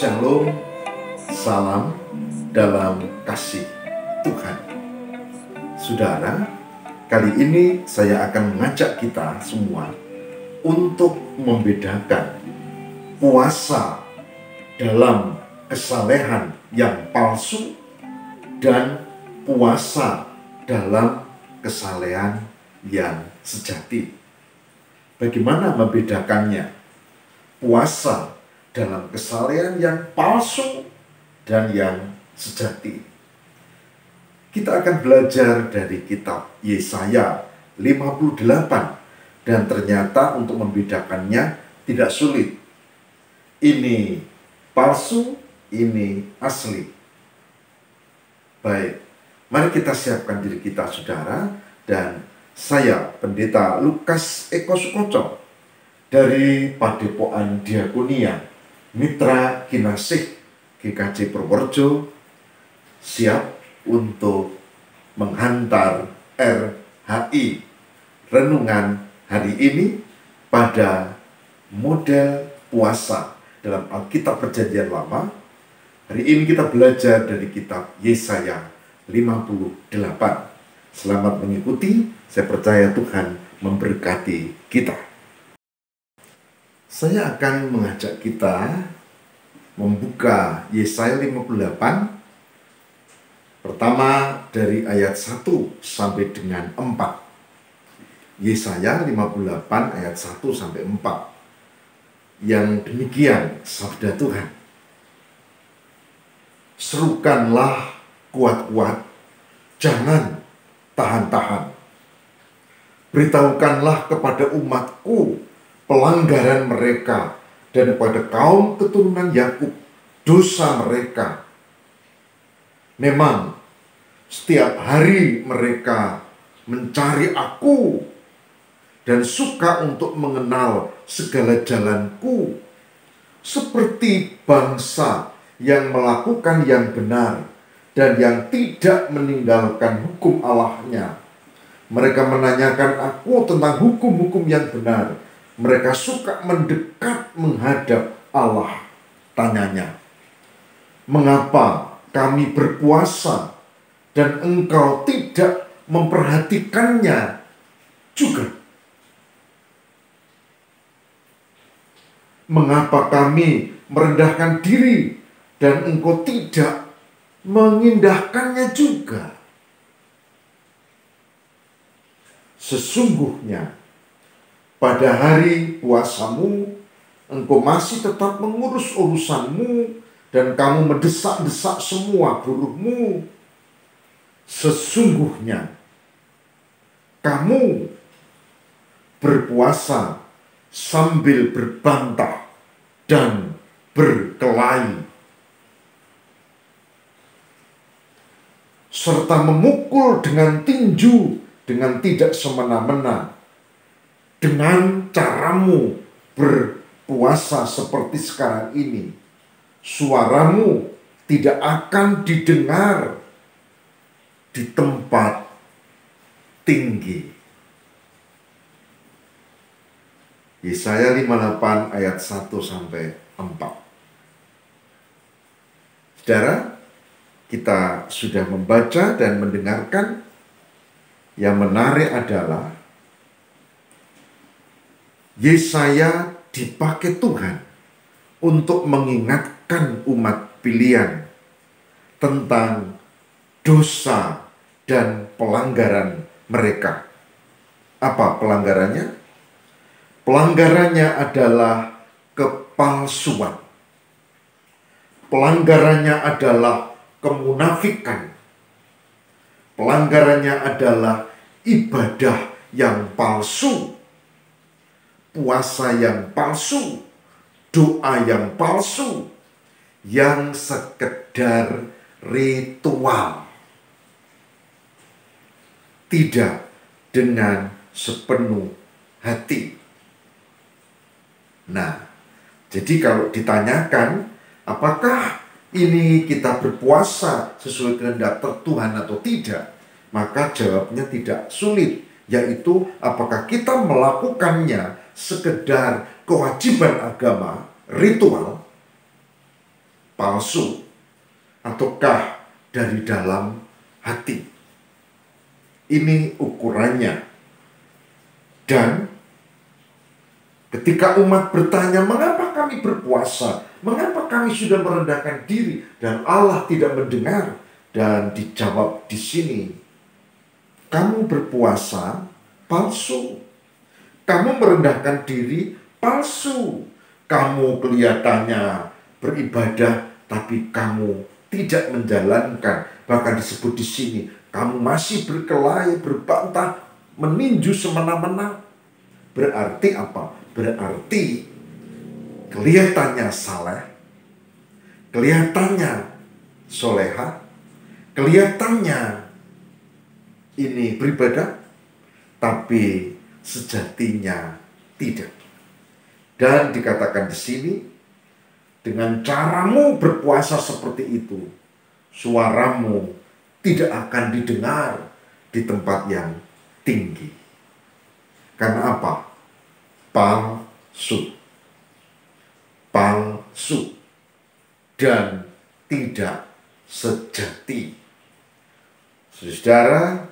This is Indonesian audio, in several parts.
Shalom, salam dalam kasih Tuhan. Saudara, kali ini saya akan mengajak kita semua untuk membedakan puasa dalam kesalehan yang palsu dan puasa dalam kesalehan yang sejati. Bagaimana membedakannya? Puasa dalam kesalehan yang palsu dan yang sejati. Kita akan belajar dari kitab Yesaya 58 dan ternyata untuk membedakannya tidak sulit. Ini palsu, ini asli. Baik, mari kita siapkan diri kita, saudara, dan saya Pendeta Lukas Eko Sukoco dari Padepokan Diakonia Mitra Kinasih GKJ Purworejo siap untuk menghantar RHI renungan hari ini pada model puasa dalam Alkitab Perjanjian Lama. Hari ini kita belajar dari kitab Yesaya 58. Selamat mengikuti, saya percaya Tuhan memberkati kita. Saya akan mengajak kita membuka Yesaya 58 pertama dari ayat 1 sampai dengan 4. Yesaya 58 ayat 1 sampai 4. Yang demikian sabda Tuhan. Serukanlah kuat-kuat, jangan tahan-tahan. Beritahukanlah kepada umatku pelanggaran mereka, dan pada kaum keturunan Yakub dosa mereka. Memang setiap hari mereka mencari aku dan suka untuk mengenal segala jalanku, seperti bangsa yang melakukan yang benar dan yang tidak meninggalkan hukum Allahnya. Mereka menanyakan aku tentang hukum-hukum yang benar. Mereka suka mendekat menghadap Allah. Tanyanya, mengapa kami berpuasa dan engkau tidak memperhatikannya juga? Mengapa kami merendahkan diri dan engkau tidak mengindahkannya juga? Sesungguhnya pada hari puasamu, engkau masih tetap mengurus urusanmu, dan kamu mendesak-desak semua buruhmu. Sesungguhnya, kamu berpuasa sambil berbantah dan berkelahi, serta memukul dengan tinju dengan tidak semena-mena. Dengan caramu berpuasa seperti sekarang ini, suaramu tidak akan didengar di tempat tinggi. Yesaya 58 ayat 1 sampai 4. Saudara, kita sudah membaca dan mendengarkan. Yang menarik adalah Yesaya dipakai Tuhan untuk mengingatkan umat pilihan tentang dosa dan pelanggaran mereka. Apa pelanggarannya? Pelanggarannya adalah kepalsuan. Pelanggarannya adalah kemunafikan. Pelanggarannya adalah ibadah yang palsu. Puasa yang palsu, doa yang palsu, yang sekedar ritual, tidak dengan sepenuh hati. Nah, jadi kalau ditanyakan apakah ini kita berpuasa sesuai kehendak Tuhan atau tidak, maka jawabnya tidak sulit, yaitu apakah kita melakukannya sekedar kewajiban agama, ritual, palsu ataukah dari dalam hati? Ini ukurannya. Dan ketika umat bertanya, mengapa kami berpuasa? Mengapa kami sudah merendahkan diri dan Allah tidak mendengar? Dan dijawab di sini, kamu berpuasa palsu. Kamu merendahkan diri palsu. Kamu kelihatannya beribadah, tapi kamu tidak menjalankan. Bahkan disebut di sini, kamu masih berkelahi, berbantah, meninju semena-mena. Berarti apa? Berarti kelihatannya saleh, kelihatannya soleha, kelihatannya ini beribadah, tapi sejatinya tidak. Dan dikatakan di sini, dengan caramu berpuasa seperti itu, suaramu tidak akan didengar di tempat yang tinggi. Karena apa? Palsu. Palsu. Dan tidak sejati. Saudara,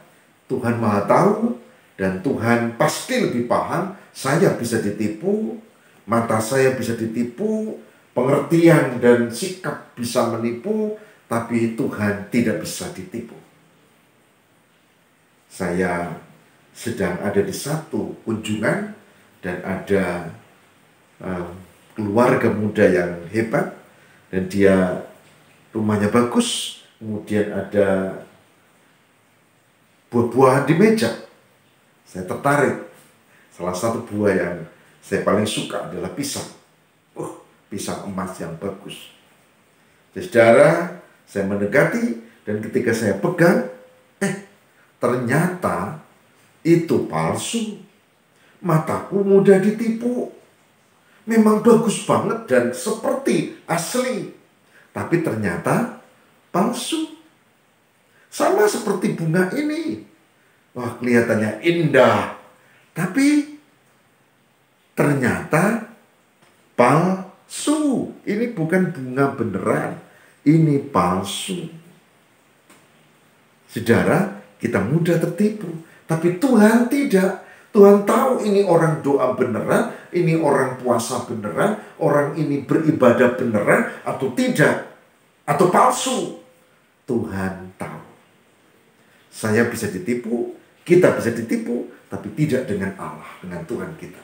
Tuhan Maha Tahu dan Tuhan pasti lebih paham. Saya bisa ditipu, mata saya bisa ditipu, pengertian dan sikap bisa menipu, tapi Tuhan tidak bisa ditipu. Saya sedang ada di satu kunjungan dan ada keluarga muda yang hebat dan dia rumahnya bagus, kemudian ada buah-buahan di meja. Saya tertarik. Salah satu buah yang saya paling suka adalah pisang. Pisang emas yang bagus. Saudara, saya mendekati dan ketika saya pegang, ternyata itu palsu. Mataku mudah ditipu. Memang bagus banget dan seperti asli. Tapi ternyata palsu. Sama seperti bunga ini. Wah, kelihatannya indah. Tapi ternyata palsu. Ini bukan bunga beneran. Ini palsu. Saudara, kita mudah tertipu. Tapi Tuhan tidak. Tuhan tahu ini orang doa beneran, ini orang puasa beneran, orang ini beribadah beneran atau tidak, atau palsu. Tuhan tahu. Saya bisa ditipu, kita bisa ditipu, tapi tidak dengan Allah, dengan Tuhan kita.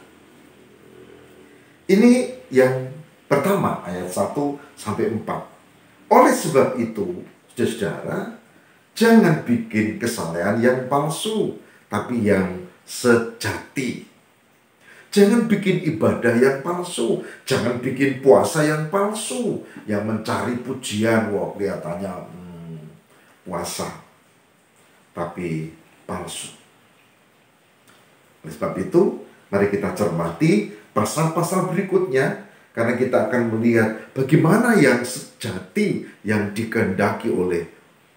Ini yang pertama, ayat 1 sampai 4. Oleh sebab itu, saudara, jangan bikin kesalehan yang palsu, tapi yang sejati. Jangan bikin ibadah yang palsu, jangan bikin puasa yang palsu, yang mencari pujian. Wah, kelihatannya puasa, tapi palsu. Oleh sebab itu, mari kita cermati pasal-pasal berikutnya, karena kita akan melihat bagaimana yang sejati yang dikehendaki oleh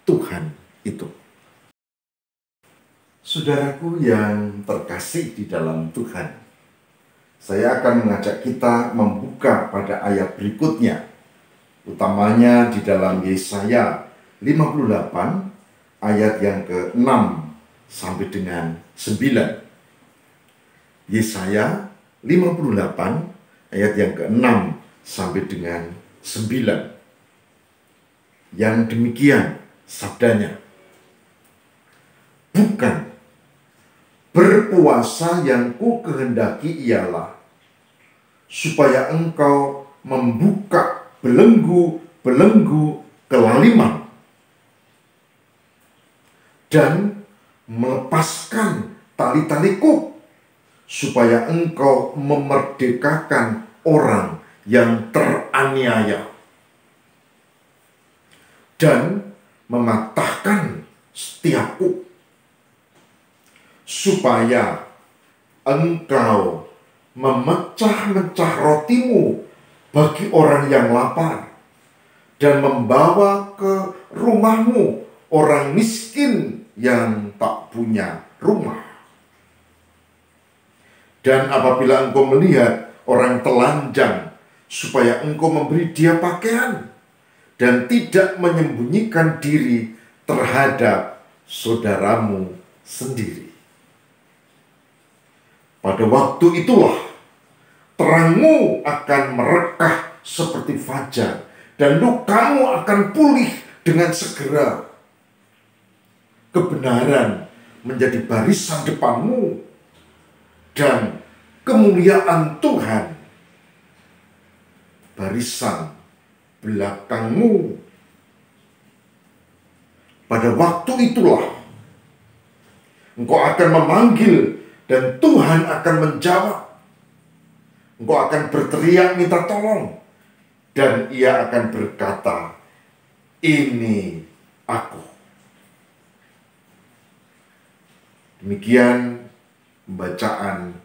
Tuhan itu. Saudaraku yang terkasih di dalam Tuhan, saya akan mengajak kita membuka pada ayat berikutnya, utamanya di dalam Yesaya 58 ayat yang ke-6 sampai dengan 9. Yesaya 58 ayat yang ke-6 sampai dengan 9. Yang demikian sabdanya, bukan berpuasa yang ku kehendaki ialah supaya engkau membuka belenggu-belenggu kelaliman dan melepaskan tali-taliku, supaya engkau memerdekakan orang yang teraniaya dan mematahkan setiapku, supaya engkau memecah-mecah rotimu bagi orang yang lapar dan membawa ke rumahmu orang miskin yang tak punya rumah. Dan apabila engkau melihat orang telanjang, supaya engkau memberi dia pakaian dan tidak menyembunyikan diri terhadap saudaramu sendiri. Pada waktu itulah terangmu akan merekah seperti fajar, dan lukamu akan pulih dengan segera. Kebenaran menjadi barisan depanmu, dan kemuliaan Tuhan barisan belakangmu. Pada waktu itulah engkau akan memanggil dan Tuhan akan menjawab. Engkau akan berteriak minta tolong, dan Ia akan berkata, "Ini aku." Demikian pembacaan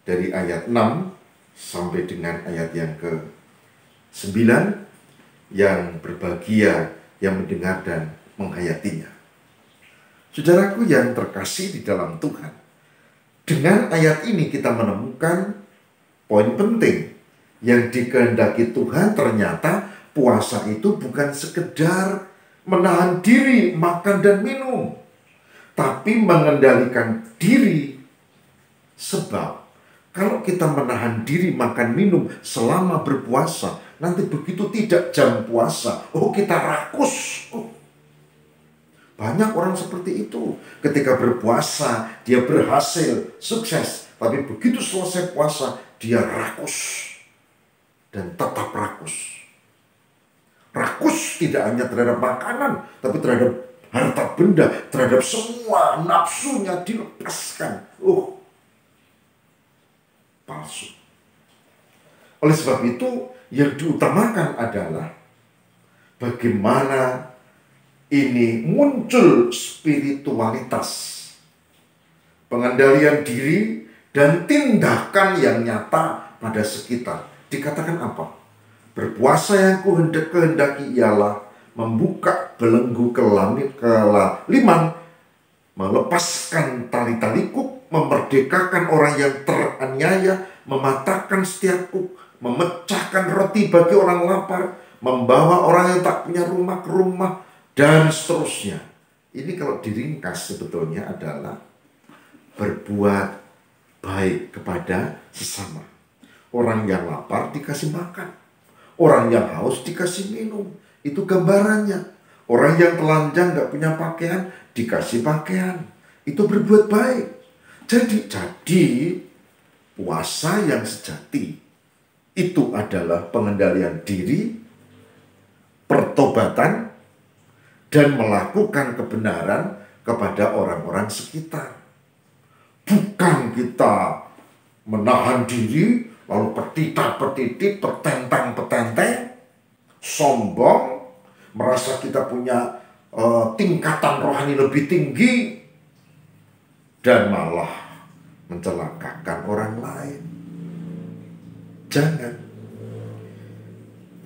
dari ayat 6 sampai dengan ayat yang ke-9, yang berbahagia yang mendengar dan menghayatinya. Saudaraku yang terkasih di dalam Tuhan, dengan ayat ini kita menemukan poin penting yang dikehendaki Tuhan. Ternyata puasa itu bukan sekedar menahan diri makan dan minum, tapi mengendalikan diri. Sebab kalau kita menahan diri makan minum selama berpuasa, nanti begitu tidak jam puasa, kita rakus. Banyak orang seperti itu. Ketika berpuasa, dia berhasil, sukses. Tapi begitu selesai puasa, dia rakus. Dan tetap rakus. Rakus tidak hanya terhadap makanan, tapi terhadap harta benda, terhadap semua nafsunya dilepaskan. Palsu. Oleh sebab itu, yang diutamakan adalah bagaimana ini muncul spiritualitas, pengendalian diri, dan tindakan yang nyata pada sekitar. Dikatakan apa? Berpuasa yang kehendaki ialah membuka belenggu kelaliman, melepaskan tali-tali kuk, memerdekakan orang yang teraniaya, mematahkan setiap kuk, memecahkan roti bagi orang lapar, membawa orang yang tak punya rumah ke rumah, dan seterusnya. Ini kalau diringkas sebetulnya adalah berbuat baik kepada sesama. Orang yang lapar dikasih makan, orang yang haus dikasih minum. Itu gambarannya. Orang yang telanjang gak punya pakaian dikasih pakaian. Itu berbuat baik. Jadi puasa yang sejati itu adalah pengendalian diri, pertobatan, dan melakukan kebenaran kepada orang-orang sekitar. Bukan kita menahan diri, lalu petita-petiti, petentang-petenteng, sombong, merasa kita punya tingkatan rohani lebih tinggi, dan malah mencelakakan orang lain. Jangan.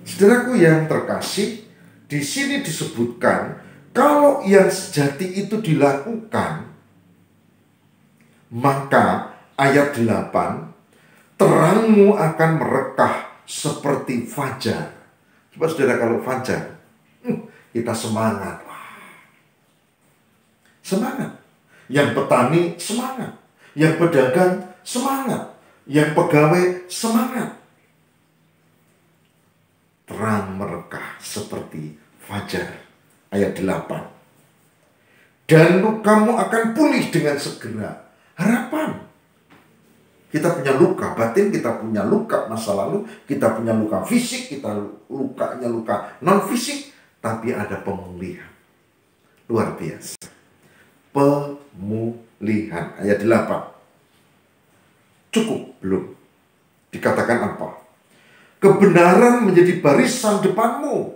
Saudaraku yang terkasih, di sini disebutkan kalau yang sejati itu dilakukan, maka ayat 8, terangmu akan merekah seperti fajar. Coba saudara, kalau fajar, kita semangat. Semangat. Yang petani semangat. Yang pedagang semangat. Yang pegawai semangat. Terang merekah seperti fajar. Ayat 8. Dan lukamu akan pulih dengan segera. Harapan. Kita punya luka batin, kita punya luka masa lalu, kita punya luka fisik, kita lukanya luka non-fisik, tapi ada pemulihan. Luar biasa. Pemulihan. Ayat 8. Cukup belum? Dikatakan apa? Kebenaran menjadi barisan depanmu.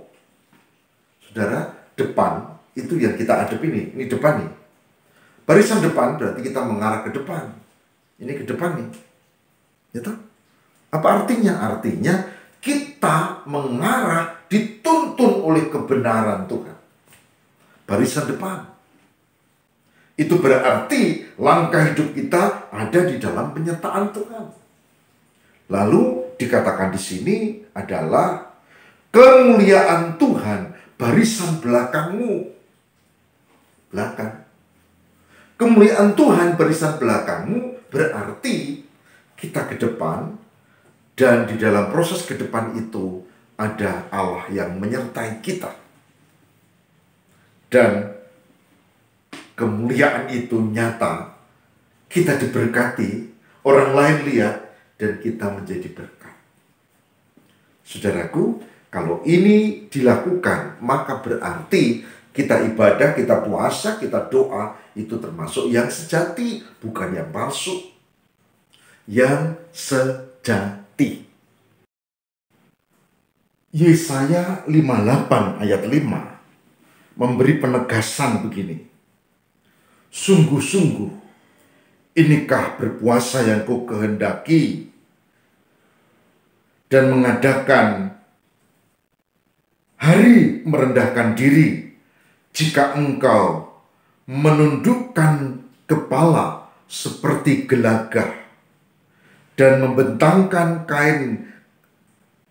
Saudara, depan itu yang kita hadap ini depan nih. Barisan depan berarti kita mengarah ke depan. Ini ke depan nih. Gitu? Apa artinya? Artinya kita mengarah, dituntun oleh kebenaran Tuhan. Barisan depan. Itu berarti langkah hidup kita ada di dalam penyertaan Tuhan. Lalu dikatakan di sini adalah kemuliaan Tuhan barisan belakangmu. Belakang. Kemuliaan Tuhan barisan belakangmu berarti kita ke depan, dan di dalam proses ke depan itu ada Allah yang menyertai kita. Dan kemuliaan itu nyata, kita diberkati, orang lain lihat, dan kita menjadi berkat. Saudaraku, kalau ini dilakukan, maka berarti kita ibadah, kita puasa, kita doa, itu termasuk yang sejati, bukan yang palsu. Yang sejati. Yesaya 58 ayat 5 memberi penegasan begini. Sungguh-sungguh, inikah berpuasa yang kau kehendaki, dan mengadakan hari merendahkan diri, jika engkau menundukkan kepala seperti gelagah, dan membentangkan kain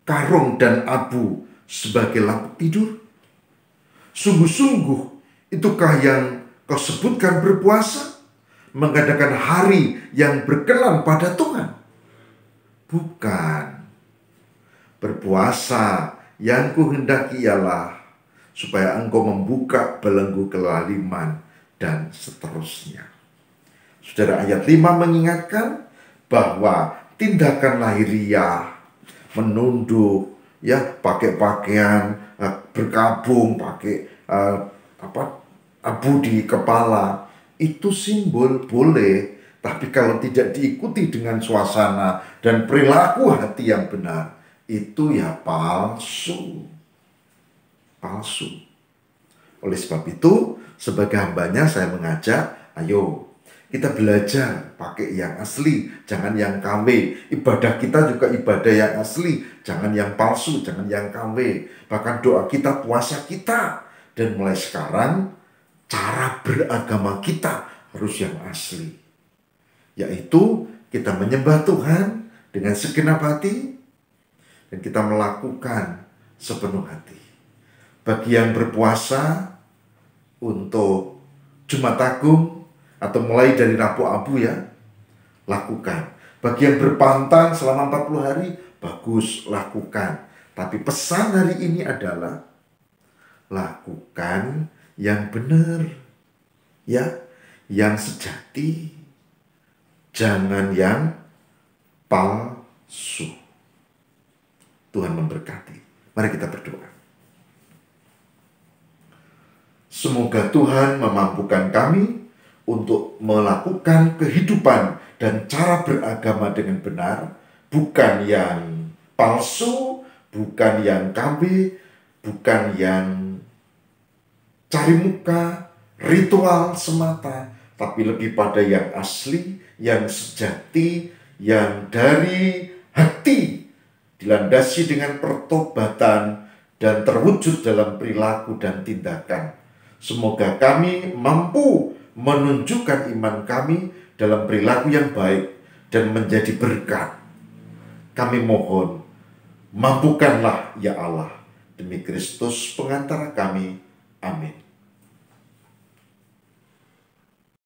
karung dan abu sebagai lampuk tidur. Sungguh-sungguh, itukah yang kau sebutkan berpuasa, mengadakan hari yang berkenan pada Tuhan? Bukan. Berpuasa yang kuhendaki ialah supaya engkau membuka belenggu kelaliman dan seterusnya. Saudara, ayat 5 mengingatkan bahwa tindakan lahiriah, menunduk, ya, pakai pakaian berkabung, pakai abu di kepala, itu simbol boleh, tapi kalau tidak diikuti dengan suasana dan perilaku hati yang benar, itu ya palsu. Palsu. Oleh sebab itu, sebagai hambanya saya mengajak, ayo kita belajar pakai yang asli, jangan yang KW. Ibadah kita juga ibadah yang asli, jangan yang palsu, jangan yang KW. Bahkan doa kita, puasa kita. Dan mulai sekarang, cara beragama kita harus yang asli. Yaitu, kita menyembah Tuhan dengan segenap hati, dan kita melakukan sepenuh hati. Bagi yang berpuasa untuk Jumat Agung, atau mulai dari Rabu Abu, ya, lakukan. Bagi yang berpantang selama 40 hari, bagus, lakukan. Tapi pesan hari ini adalah lakukan yang benar, ya, yang sejati, jangan yang palsu. Tuhan memberkati. Mari kita berdoa. Semoga Tuhan memampukan kami untuk melakukan kehidupan dan cara beragama dengan benar, bukan yang palsu, bukan yang KB, bukan yang cari muka, ritual semata, tapi lebih pada yang asli, yang sejati, yang dari hati, dilandasi dengan pertobatan dan terwujud dalam perilaku dan tindakan. Semoga kami mampu menunjukkan iman kami dalam perilaku yang baik dan menjadi berkat. Kami mohon, mampukanlah ya Allah, demi Kristus pengantara kami. Amin.